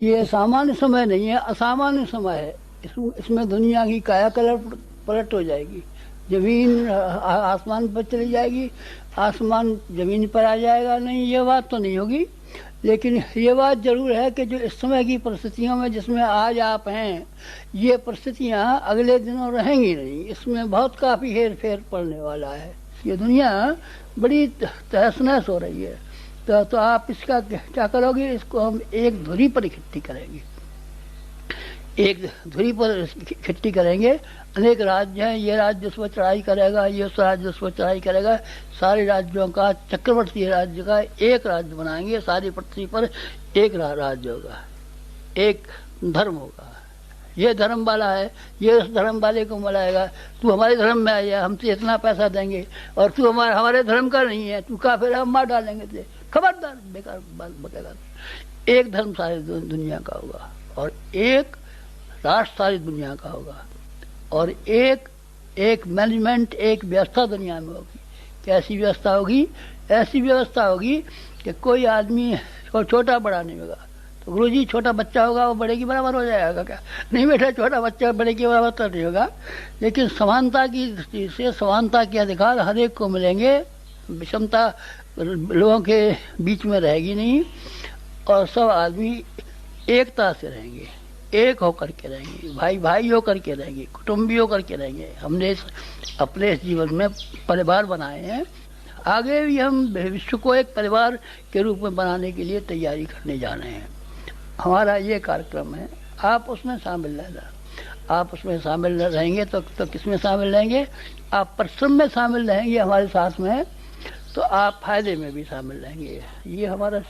ये सामान्य समय नहीं है, असामान्य समय है। इसमें दुनिया की काया पलट हो जाएगी। जमीन आसमान पर चली जाएगी, आसमान जमीन पर आ जाएगा। नहीं, ये बात तो नहीं होगी, लेकिन ये बात जरूर है कि जो इस समय की परिस्थितियों में जिसमें आज आप हैं, ये परिस्थितियां अगले दिनों रहेंगी नहीं। इसमें बहुत काफी हेर फेर पड़ने वाला है। ये दुनिया बड़ी तहस नहस हो रही है। तो आप इसका क्या करोगे? इसको हम एक धुरी पर इकट्ठी करेंगे, एक धुरी पर इकट्ठी करेंगे। अनेक राज्य हैं, ये राज्य उस पर चढ़ाई करेगा, ये उस राज्य उस पर चढ़ाई करेगा। सारे राज्यों का, चक्रवर्ती राज्य का एक राज्य बनाएंगे। सारी पृथ्वी पर एक राज्य होगा, एक धर्म होगा। ये धर्म वाला है, ये उस धर्म वाले को बुलाएगा, तू हमारे धर्म में आ जा, हम तुझे इतना पैसा देंगे, और तू हमारे धर्म का नहीं है, तू काफिर है, हम मार डालेंगे तुझे। खबरदार, बेकार बात बकेगा। एक धर्म सारी दुनिया का होगा, और एक राष्ट्र सारी दुनिया का होगा, और एक मैनेजमेंट, एक व्यवस्था दुनिया में होगी। कैसी व्यवस्था होगी? ऐसी व्यवस्था होगी कि कोई आदमी को छोटा बड़ा नहीं होगा। तो गुरुजी, छोटा बच्चा होगा वो बड़े के बराबर हो जाएगा क्या? नहीं बेटा, छोटा बच्चा बड़े के बराबर तो नहीं होगा, लेकिन समानता की दृष्टि से समानता के अधिकार हर एक को मिलेंगे। विषमता लोगों के बीच में रहेगी नहीं, और सब आदमी एकता से रहेंगे, एक होकर के रहेंगे, भाई भाई होकर के रहेंगे, कुटुंबी होकर के रहेंगे। हमने अपने इस जीवन में परिवार बनाए हैं, आगे भी हम विश्व को एक परिवार के रूप में बनाने के लिए तैयारी करने जा रहे हैं। हमारा ये कार्यक्रम है, आप उसमें शामिल रहना। आप उसमें शामिल रहेंगे तो किसमें शामिल रहेंगे? आप परिश्रम में शामिल रहेंगे हमारे साथ में, तो आप फायदे में भी शामिल रहेंगे। ये हमारा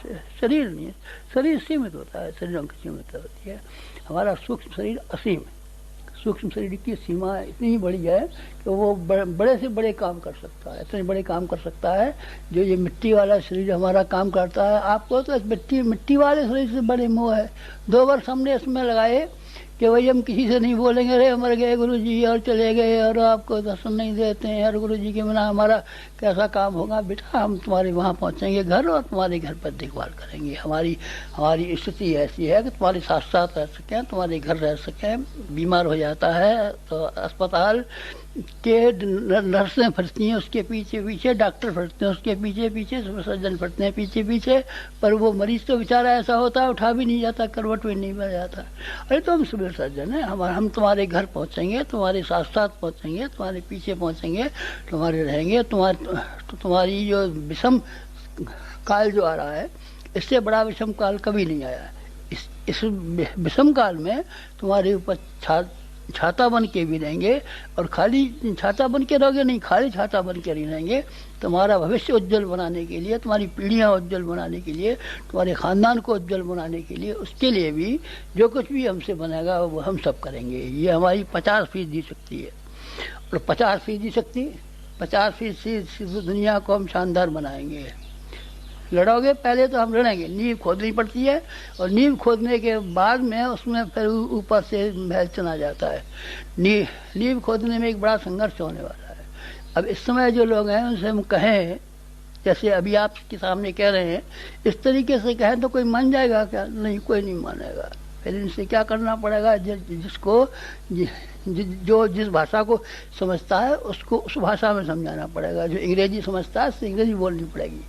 शरीर नहीं है, शरीर सीमित होता है, शरीरों की सीमित होती है। हमारा सूक्ष्म शरीर असीम है। सूक्ष्म शरीर की सीमा इतनी बड़ी है कि वो बड़े से बड़े काम कर सकता है, इतने बड़े काम कर सकता है। जो ये मिट्टी वाला शरीर हमारा काम करता है, आपको तो मिट्टी वाले शरीर से बड़े मोह है। 2 वर्ष हमने इसमें लगाए कि भाई हम किसी से नहीं बोलेंगे, रे मर गए गुरुजी और चले गए और आपको दर्शन नहीं देते हैं, और गुरुजी के बिना हमारा कैसा काम होगा। बेटा, हम तुम्हारे वहाँ पहुँचेंगे घर, और तुम्हारे घर पर देखभाल करेंगे। हमारी स्थिति ऐसी है कि तुम्हारे साथ साथ रह सकें, तुम्हारे घर रह सकें। बीमार हो जाता है तो अस्पताल के नर्सें फिरती हैं उसके पीछे पीछे, डॉक्टर फिरते हैं उसके पीछे पीछे, सर्जन फिरते हैं पीछे पीछे, पर वो मरीज तो बेचारा ऐसा होता है, उठा भी नहीं जाता, करवट भी नहीं बन जाता। अरे तो हम सिविल सर्जन हैं, हम तुम्हारे घर पहुंचेंगे, तुम्हारे साथ साथ पहुंचेंगे, तुम्हारे पीछे पहुंचेंगे, तुम्हारे रहेंगे। तुम्हारी जो विषम काल जो आ रहा है, इससे बड़ा विषम काल कभी नहीं आया। इस विषम काल में तुम्हारे ऊपर छाता बन के भी रहेंगे, और खाली छाता बन के रहोगे नहीं, खाली छाता बन के नहीं रहेंगे। तुम्हारा भविष्य उज्जवल बनाने के लिए, तुम्हारी पीढ़ियां उज्जवल बनाने के लिए, तुम्हारे खानदान को उज्जवल बनाने के लिए, उसके लिए भी जो कुछ भी हमसे बनेगा वो हम सब करेंगे। ये हमारी 50% शक्ति है, और 50% शक्ति, 50% दुनिया को हम शानदार बनाएंगे। लड़ोगे, पहले तो हम लड़ेंगे, नींव खोदनी पड़ती है, और नींव खोदने के बाद में उसमें फिर ऊपर से महल चला जाता है। नींव खोदने में एक बड़ा संघर्ष होने वाला है। अब इस समय जो लोग हैं उनसे हम कहें, जैसे अभी आपके सामने कह रहे हैं, इस तरीके से कहें तो कोई मान जाएगा क्या? नहीं, कोई नहीं मानेगा। फिर इनसे क्या करना पड़ेगा? जो जिस भाषा को समझता है उसको उस भाषा में समझाना पड़ेगा। जो अंग्रेजी समझता है उससे अंग्रेजी बोलनी पड़ेगी,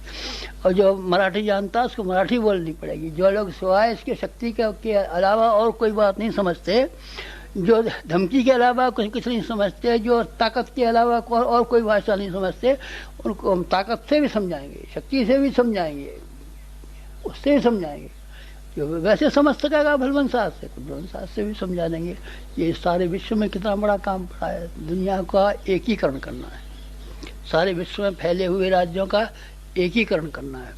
और जो मराठी जानता है उसको मराठी बोलनी पड़ेगी। जो लोग सिवाय इसके शक्ति के अलावा और कोई बात नहीं समझते, जो धमकी के अलावा कुछ नहीं समझते, जो ताकत के अलावा और कोई भाषा नहीं समझते, उनको हम ताकत से भी समझाएंगे, शक्ति से भी समझाएंगे, उससे भी समझाएंगे। जो वैसे समझ सकेगा भलवन साहब से, तो भलवन साहब से भी समझा देंगे। ये सारे विश्व में कितना बड़ा काम पड़ा है। दुनिया का एकीकरण करना है, सारे विश्व में फैले हुए राज्यों का एकीकरण करना है।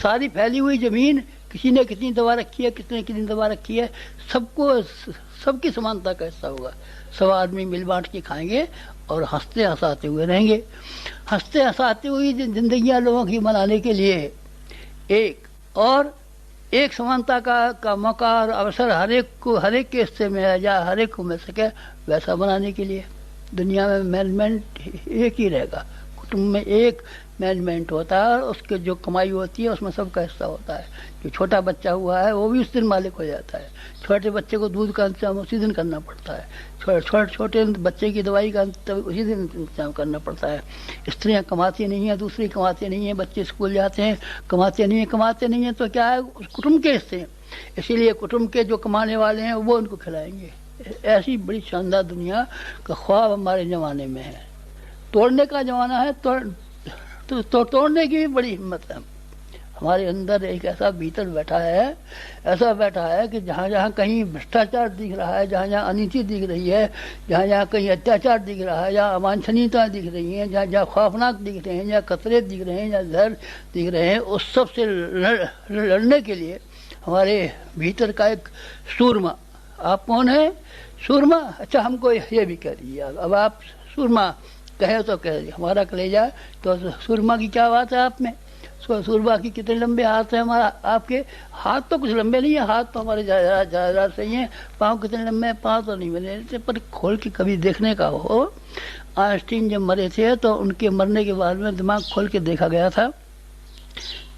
सारी फैली हुई जमीन किसी ने कितनी दबा रखी है, कितने कितनी दबा रखी है, सबको सबकी समानता का हिस्सा होगा। सब आदमी मिल बांट के खाएंगे और हंसते हंसाते हुए रहेंगे। हंसते हंसाते हुई जिंदगियां लोगों की बनाने के लिए एक समानता का मौका और अवसर हर एक के हिस्से में आ जाए, हर एक को मिल सके, वैसा बनाने के लिए दुनिया में मैनेजमेंट एक ही रहेगा, कुटुंब में एक मैनेजमेंट होता है और उसके जो कमाई होती है उसमें सबका हिस्सा होता है। जो छोटा बच्चा हुआ है वो भी उस दिन मालिक हो जाता है। छोटे बच्चे को दूध का इंतजाम उसी दिन करना पड़ता है। छोटे बच्चे की दवाई का उसी दिन इंतजाम करना पड़ता है। स्त्रियां कमाती नहीं है, दूसरी कमाती नहीं है, बच्चे स्कूल जाते हैं, कमाते नहीं है तो क्या है, उस कुटुंब के हिस्से हैं। इसीलिए कुटुंब के जो कमाने वाले हैं वो उनको खिलाएंगे। ऐसी बड़ी शानदार दुनिया का ख्वाब हमारे जमाने में है। तोड़ने का जमाना है, तोड़ने की भी बड़ी हिम्मत है। हमारे अंदर एक ऐसा भीतर बैठा है कि जहाँ जहाँ कहीं भ्रष्टाचार दिख रहा है, जहाँ जहाँ अनिति दिख रही है, जहाँ जहाँ कहीं अत्याचार दिख रहा है, जहाँ अवांछनीयता दिख रही है, जहाँ जहाँ खौफनाक दिख रहे हैं, जहाँ खतरे दिख रहे हैं, जहाँ जहर दिख रहे हैं, उस सब से लड़ने के लिए हमारे भीतर का एक सूरमा। आप कौन है? सूरमा। अच्छा, हमको ये भी कह दीजिए। अब आप सूरमा कहे तो कह दीजिए, हमारा कलेजा तो सूरमा की क्या बात है आप में? सूरमा की कितने लंबे हाथ है हमारा? आपके हाथ तो कुछ लंबे नहीं है, हाथ तो हमारे ज़्यादा सही हैं। पाँव कितने लंबे हैं? पाँव तो नहीं बने, पर खोल के कभी देखने का हो। आइंस्टीन जब मरे थे तो उनके मरने के बाद में दिमाग खोल के देखा गया था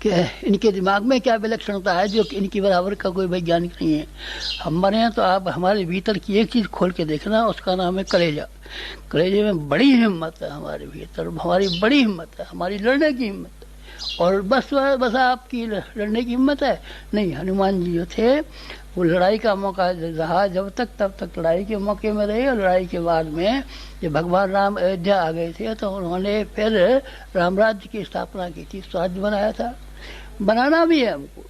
कि इनके दिमाग में क्या विलक्षणता है जो कि इनकी बराबर का कोई वैज्ञानिक नहीं है। हम मरे हैं तो आप हमारे भीतर की एक चीज़ खोल के देखना, उसका नाम है कलेजा। कलेजे में बड़ी हिम्मत है, हमारे भीतर हमारी बड़ी हिम्मत है, हमारी लड़ने की हिम्मत है। और बस आपकी लड़ने की हिम्मत है नहीं। हनुमान जी जो थे वो लड़ाई का मौका रहा जब तक, तब तक लड़ाई के मौके में रहे। और लड़ाई के बाद में जब भगवान राम अयोध्या आ गए थे तो उन्होंने फिर राम राज्य की स्थापना की थी, स्वराज्य बनाया था। बनाना भी है हमको,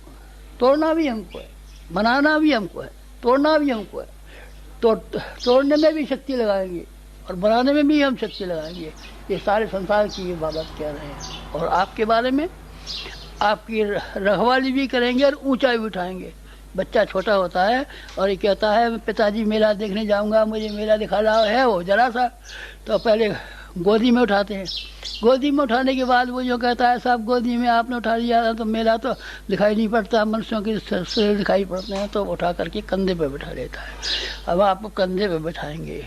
तोड़ना भी हमको है, बनाना भी हमको है, तोड़ना भी हमको है। तोड़ने में भी शक्ति लगाएंगे और बनाने में भी हम शक्ति लगाएंगे। ये सारे संसार की ये बाबत कह रहे हैं। और आपके बारे में आपकी रखवाली भी करेंगे और ऊंचा भी उठाएंगे। बच्चा छोटा होता है और ये कहता है पिताजी मेला देखने जाऊंगा, मुझे मेला दिखा रहा है वो जरा सा, तो पहले गोदी में उठाते हैं। गोदी में उठाने के बाद वो जो कहता है साहब गोदी में आपने उठा लिया तो मेला तो दिखाई नहीं पड़ता, मनुष्यों के शरीर दिखाई पड़ते हैं, तो उठा करके कंधे पे बैठा लेता है। अब आपको कंधे पे बैठाएंगे।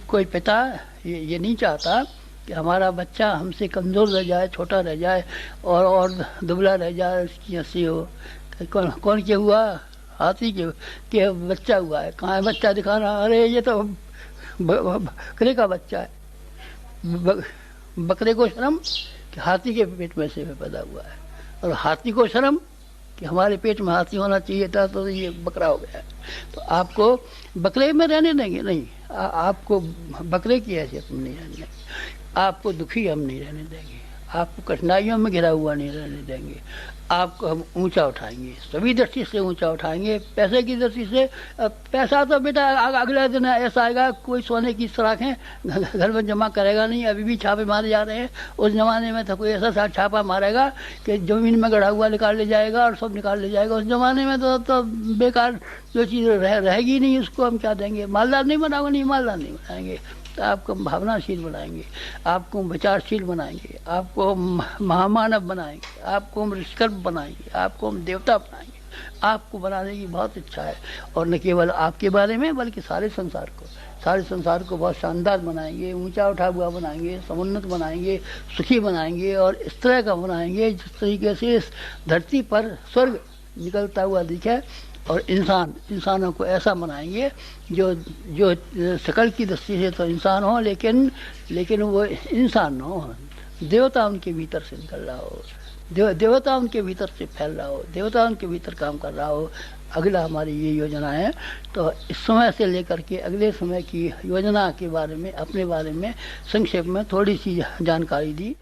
कोई पिता ये नहीं चाहता कि हमारा बच्चा हमसे कमज़ोर रह जाए, छोटा रह जाए और दुबला रह जाए, उसकी हंसी हो। कौन क्या हुआ? हाथी के बच्चा हुआ है। कहाँ है बच्चा? दिखा रहा, अरे ये तो बकरे का बच्चा है। बकरे को शर्म कि हाथी के पेट में से पैदा हुआ है, और हाथी को शर्म कि हमारे पेट में हाथी होना चाहिए था तो ये बकरा हो गया है। तो आपको बकरे में रहने देंगे नहीं, आपको बकरे की हैसियत में नहीं रहने देंगे, आपको दुखी हम नहीं रहने देंगे, आपको कठिनाइयों में घिरा हुआ नहीं रहने देंगे, आपको हम ऊंचा उठाएंगे, सभी दृष्टि से ऊंचा उठाएंगे। पैसे की दृष्टि से पैसा तो बेटा अगले दिन ऐसा आएगा, कोई सोने की सराखें घर में जमा करेगा नहीं। अभी भी छापे मारे जा रहे हैं। उस जमाने में तो कोई ऐसा छापा मारेगा कि जमीन में गड़ा हुआ निकाल ले जाएगा और सब निकाल ले जाएगा। उस जमाने में तो बेकार जो चीज़ रहेगी नहीं, उसको हम क्या देंगे? मालदार नहीं बनाओगे? नहीं, मालदार नहीं बनाएंगे। तो आपको भावनाशील बनाएंगे, आपको विचारशील बनाएंगे, आपको महामानव बनाएंगे, आपको हम ऋषिकल्प बनाएंगे, आपको हम देवता बनाएंगे। आपको बनाने की बहुत इच्छा है, और न केवल आपके बारे में बल्कि सारे संसार को बहुत शानदार बनाएंगे, ऊंचा उठा हुआ बनाएंगे, समुन्नत बनाएंगे, सुखी बनाएंगे, और इस तरह का बनाएंगे जिस तरीके से इस धरती पर स्वर्ग निकलता हुआ दिखे। और इंसानों को ऐसा बनाएंगे जो शकल की दृष्टि से तो इंसान हो, लेकिन वो इंसान हो, देवता उनके भीतर से निकल रहा हो, देवता उनके भीतर से फैल रहा हो, देवता उनके भीतर काम कर रहा हो। अगला हमारी ये योजना है। तो इस समय से लेकर के अगले समय की योजना के बारे में, अपने बारे में संक्षेप में थोड़ी सी जानकारी दी।